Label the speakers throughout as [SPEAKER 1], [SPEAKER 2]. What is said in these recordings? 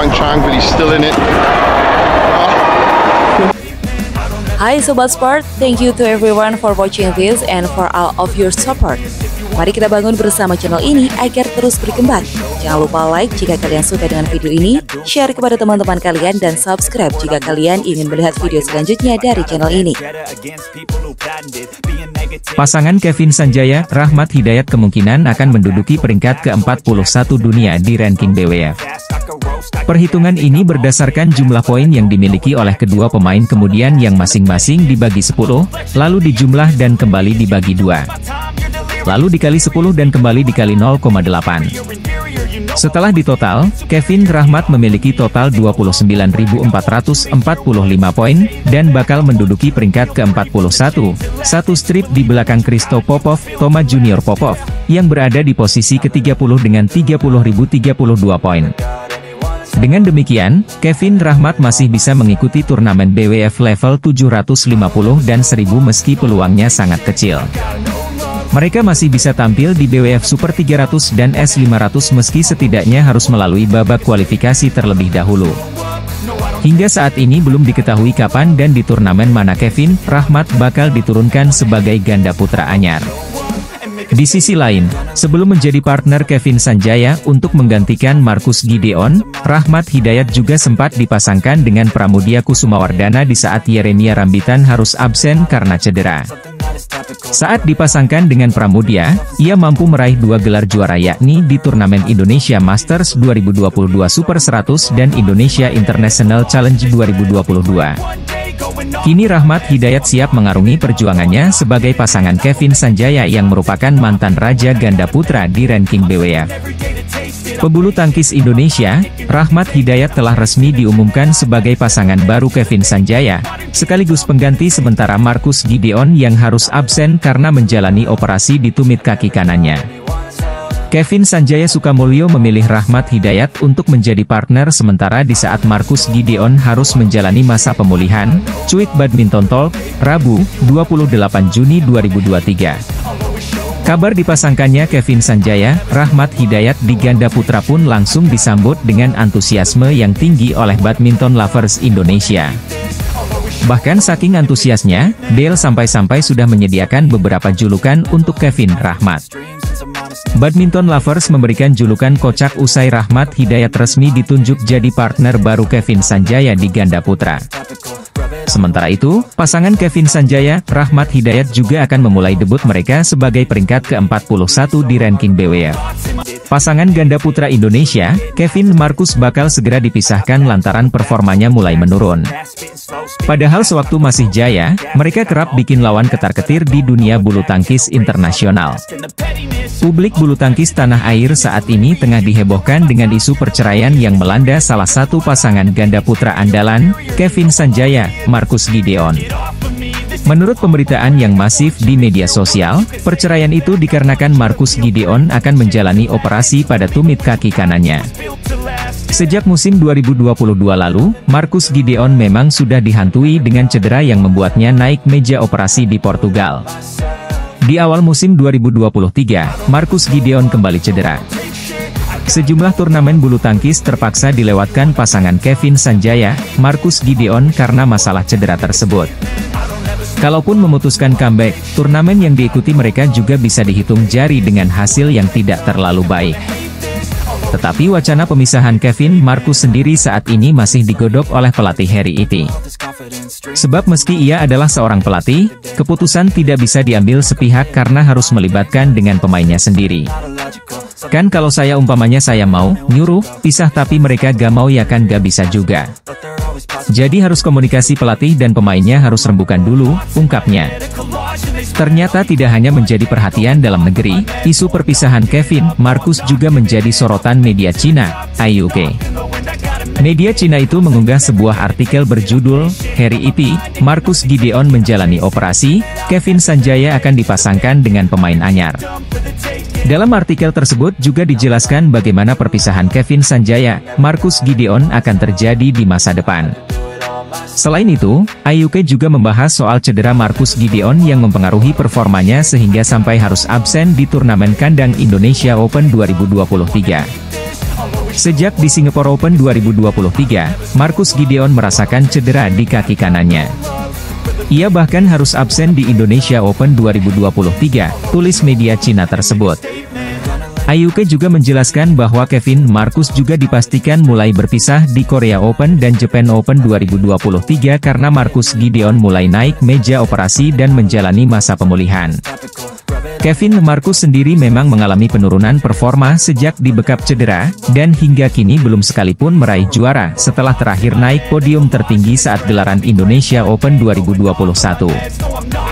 [SPEAKER 1] Ryan Chang, but he's still in it.
[SPEAKER 2] Hai Sobat Sport, thank you to everyone for watching this and for all of your support. Mari kita bangun bersama channel ini agar terus berkembang. Jangan lupa like jika kalian suka dengan video ini, share kepada teman-teman kalian, dan subscribe jika kalian ingin melihat video selanjutnya dari channel ini.
[SPEAKER 3] Pasangan Kevin Sanjaya, Rahmat Hidayat kemungkinan akan menduduki peringkat ke-41 dunia di ranking BWF. Perhitungan ini berdasarkan jumlah poin yang dimiliki oleh kedua pemain, kemudian yang masing-masing dibagi 10, lalu dijumlah dan kembali dibagi 2. Lalu dikali 10 dan kembali dikali 0,8. Setelah ditotal, Kevin Rahmat memiliki total 29.445 poin, dan bakal menduduki peringkat ke-41, satu strip di belakang Kristo Popov, Toma Junior Popov, yang berada di posisi ke-30 dengan 30.032 poin. Dengan demikian, Kevin Rahmat masih bisa mengikuti turnamen BWF level 750 dan 1000 meski peluangnya sangat kecil. Mereka masih bisa tampil di BWF Super 300 dan S500 meski setidaknya harus melalui babak kualifikasi terlebih dahulu. Hingga saat ini belum diketahui kapan dan di turnamen mana Kevin Rahmat bakal diturunkan sebagai ganda putra anyar. Di sisi lain, sebelum menjadi partner Kevin Sanjaya untuk menggantikan Marcus Gideon, Rahmat Hidayat juga sempat dipasangkan dengan Pramudia Kusumawardana di saat Yeremia Rambitan harus absen karena cedera. Saat dipasangkan dengan Pramudia, ia mampu meraih 2 gelar juara, yakni di turnamen Indonesia Masters 2022 Super 100 dan Indonesia International Challenge 2022. Kini Rahmat Hidayat siap mengarungi perjuangannya sebagai pasangan Kevin Sanjaya yang merupakan mantan raja ganda putra di ranking BWF. Pebulu tangkis Indonesia, Rahmat Hidayat telah resmi diumumkan sebagai pasangan baru Kevin Sanjaya, sekaligus pengganti sementara Marcus Gideon yang harus absen karena menjalani operasi di tumit kaki kanannya. Kevin Sanjaya Sukamulyo memilih Rahmat Hidayat untuk menjadi partner sementara di saat Marcus Gideon harus menjalani masa pemulihan. Cuit Badminton Talk, Rabu, 28 Juni 2023. Kabar dipasangkannya Kevin Sanjaya, Rahmat Hidayat di ganda putra pun langsung disambut dengan antusiasme yang tinggi oleh badminton lovers Indonesia. Bahkan saking antusiasnya, Dale sampai-sampai sudah menyediakan beberapa julukan untuk Kevin Rahmat. Badminton lovers memberikan julukan kocak usai Rahmat Hidayat resmi ditunjuk jadi partner baru Kevin Sanjaya di ganda putra. Sementara itu, pasangan Kevin Sanjaya, Rahmat Hidayat juga akan memulai debut mereka sebagai peringkat ke-41 di ranking BWF. Pasangan ganda putra Indonesia, Kevin Marcus bakal segera dipisahkan lantaran performanya mulai menurun. Padahal sewaktu masih jaya, mereka kerap bikin lawan ketar-ketir di dunia bulu tangkis internasional. Publik bulu tangkis tanah air saat ini tengah dihebohkan dengan isu perceraian yang melanda salah satu pasangan ganda putra andalan, Kevin Sanjaya, Marcus Gideon. Menurut pemberitaan yang masif di media sosial, perceraian itu dikarenakan Marcus Gideon akan menjalani operasi pada tumit kaki kanannya. Sejak musim 2022 lalu, Marcus Gideon memang sudah dihantui dengan cedera yang membuatnya naik meja operasi di Portugal. Di awal musim 2023, Marcus Gideon kembali cedera. Sejumlah turnamen bulu tangkis terpaksa dilewatkan pasangan Kevin Sanjaya, Marcus Gideon karena masalah cedera tersebut. Kalaupun memutuskan comeback, turnamen yang diikuti mereka juga bisa dihitung jari dengan hasil yang tidak terlalu baik. Tetapi wacana pemisahan Kevin Marcus sendiri saat ini masih digodok oleh pelatih Harry Iti. Sebab meski ia adalah seorang pelatih, keputusan tidak bisa diambil sepihak karena harus melibatkan dengan pemainnya sendiri. Kan kalau saya umpamanya saya mau nyuruh pisah tapi mereka gak mau, ya kan gak bisa juga. Jadi harus komunikasi pelatih dan pemainnya harus rembukan dulu, ungkapnya. Ternyata tidak hanya menjadi perhatian dalam negeri, isu perpisahan Kevin Marcus juga menjadi sorotan media Cina, IUK. Media Cina itu mengunggah sebuah artikel berjudul, Harry Iti, Marcus Gideon menjalani operasi, Kevin Sanjaya akan dipasangkan dengan pemain anyar. Dalam artikel tersebut juga dijelaskan bagaimana perpisahan Kevin Sanjaya, Marcus Gideon akan terjadi di masa depan. Selain itu, IUK juga membahas soal cedera Marcus Gideon yang mempengaruhi performanya sehingga sampai harus absen di turnamen kandang Indonesia Open 2023. Sejak di Singapore Open 2023, Marcus Gideon merasakan cedera di kaki kanannya. Ia bahkan harus absen di Indonesia Open 2023, tulis media Cina tersebut. Ayuke juga menjelaskan bahwa Kevin Marcus juga dipastikan mulai berpisah di Korea Open dan Japan Open 2023 karena Marcus Gideon mulai naik meja operasi dan menjalani masa pemulihan. Kevin Marcus sendiri memang mengalami penurunan performa sejak dibekap cedera, dan hingga kini belum sekalipun meraih juara setelah terakhir naik podium tertinggi saat gelaran Indonesia Open 2021.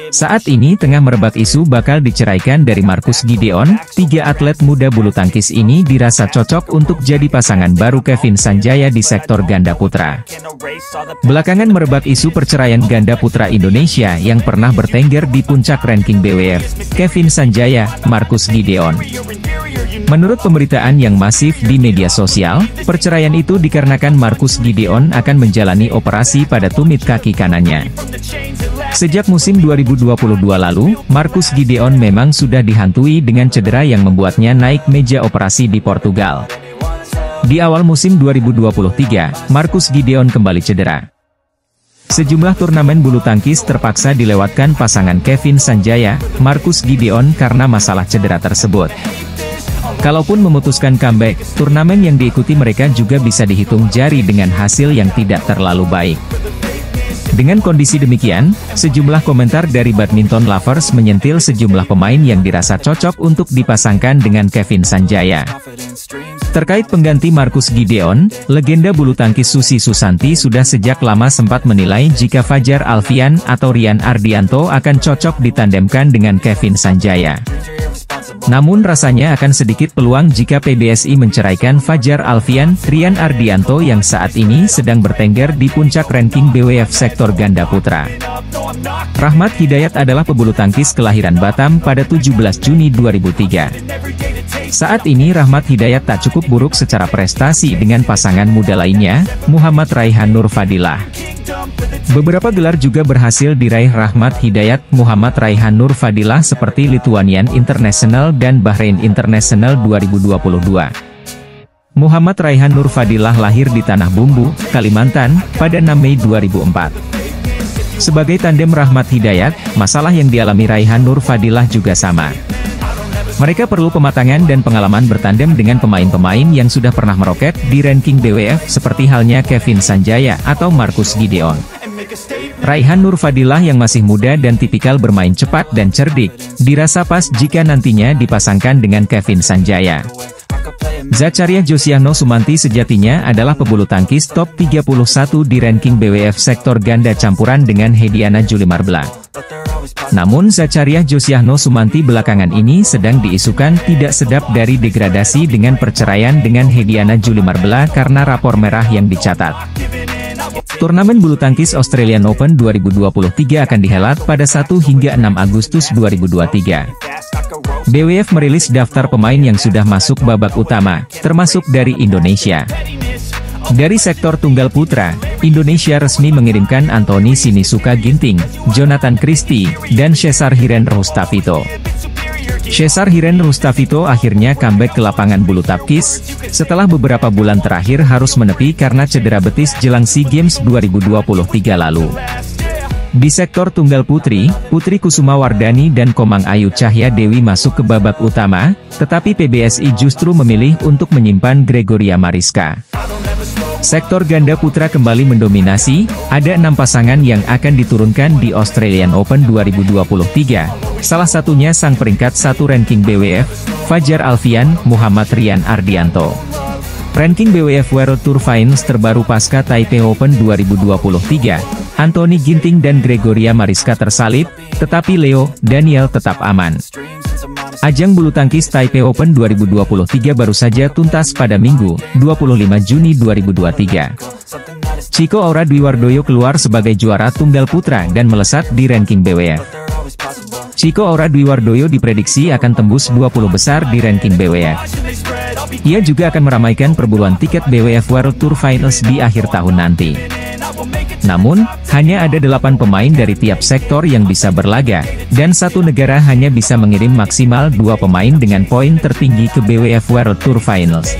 [SPEAKER 3] Saat ini tengah merebak isu bakal diceraikan dari Marcus Gideon. Tiga atlet muda bulu tangkis ini dirasa cocok untuk jadi pasangan baru Kevin Sanjaya di sektor ganda putra. Belakangan merebak isu perceraian ganda putra Indonesia yang pernah bertengger di puncak ranking BWF, Kevin Sanjaya, Marcus Gideon. Menurut pemberitaan yang masif di media sosial, perceraian itu dikarenakan Marcus Gideon akan menjalani operasi pada tumit kaki kanannya. Sejak musim 2022 lalu, Marcus Gideon memang sudah dihantui dengan cedera yang membuatnya naik meja operasi di Portugal. Di awal musim 2023, Marcus Gideon kembali cedera. Sejumlah turnamen bulu tangkis terpaksa dilewatkan pasangan Kevin Sanjaya, Marcus Gideon karena masalah cedera tersebut. Kalaupun memutuskan comeback, turnamen yang diikuti mereka juga bisa dihitung jari dengan hasil yang tidak terlalu baik. Dengan kondisi demikian, sejumlah komentar dari badminton lovers menyentil sejumlah pemain yang dirasa cocok untuk dipasangkan dengan Kevin Sanjaya. Terkait pengganti Marcus Gideon, legenda bulu tangkis Susi Susanti sudah sejak lama sempat menilai jika Fajar Alfian atau Rian Ardianto akan cocok ditandemkan dengan Kevin Sanjaya. Namun rasanya akan sedikit peluang jika PBSI menceraikan Fajar Alfian. Rian Ardianto yang saat ini sedang bertengger di puncak ranking BWF sektor ganda putra. Rahmat Hidayat adalah pebulu tangkis kelahiran Batam pada 17 Juni 2003. Saat ini Rahmat Hidayat tak cukup buruk secara prestasi dengan pasangan muda lainnya, Muhammad Raihan Nur Fadilah. Beberapa gelar juga berhasil diraih Rahmat Hidayat, Muhammad Raihan Nur Fadilah seperti Lithuanian International dan Bahrain International 2022. Muhammad Raihan Nur Fadilah lahir di Tanah Bumbu, Kalimantan, pada 6 Mei 2004. Sebagai tandem Rahmat Hidayat, masalah yang dialami Raihan Nur Fadilah juga sama. Mereka perlu pematangan dan pengalaman bertandem dengan pemain-pemain yang sudah pernah meroket di ranking BWF seperti halnya Kevin Sanjaya atau Marcus Gideon. Raihan Nur Fadilah yang masih muda dan tipikal bermain cepat dan cerdik, dirasa pas jika nantinya dipasangkan dengan Kevin Sanjaya. Zacariah Josiahno Sumanti sejatinya adalah pebulu tangkis top 31 di ranking BWF sektor ganda campuran dengan Hediana Julimarbla. Namun Zacariah Josiahno Sumanti belakangan ini sedang diisukan tidak sedap dari degradasi dengan perceraian dengan Hediana Julimarbla karena rapor merah yang dicatat. Turnamen bulu tangkis Australian Open 2023 akan dihelat pada 1 hingga 6 Agustus 2023. BWF merilis daftar pemain yang sudah masuk babak utama, termasuk dari Indonesia. Dari sektor tunggal putra, Indonesia resmi mengirimkan Anthony Sinisuka Ginting, Jonathan Christie, dan Cesar Hiren Rustavito. Cesar Hiren Rustavito akhirnya comeback ke lapangan bulu tangkis, setelah beberapa bulan terakhir harus menepi karena cedera betis jelang SEA Games 2023 lalu. Di sektor tunggal putri, Putri Kusuma Wardani dan Komang Ayu Cahya Dewi masuk ke babak utama, tetapi PBSI justru memilih untuk menyimpan Gregoria Mariska. Sektor ganda putra kembali mendominasi, ada 6 pasangan yang akan diturunkan di Australian Open 2023, salah satunya sang peringkat 1 ranking BWF, Fajar Alfian, Muhammad Rian Ardianto. Ranking BWF World Tour Finals terbaru pasca Taipei Open 2023, Anthony Ginting dan Gregoria Mariska tersalib, tetapi Leo Daniel tetap aman. Ajang bulu tangkis Taipei Open 2023 baru saja tuntas pada Minggu, 25 Juni 2023. Chico Aura Dwi Wardoyo keluar sebagai juara tunggal putra dan melesat di ranking BWF. Chico Aura Dwi Wardoyo diprediksi akan tembus 20 besar di ranking BWF. Ia juga akan meramaikan perburuan tiket BWF World Tour Finals di akhir tahun nanti. Namun, hanya ada 8 pemain dari tiap sektor yang bisa berlaga, dan satu negara hanya bisa mengirim maksimal 2 pemain dengan poin tertinggi ke BWF World Tour Finals.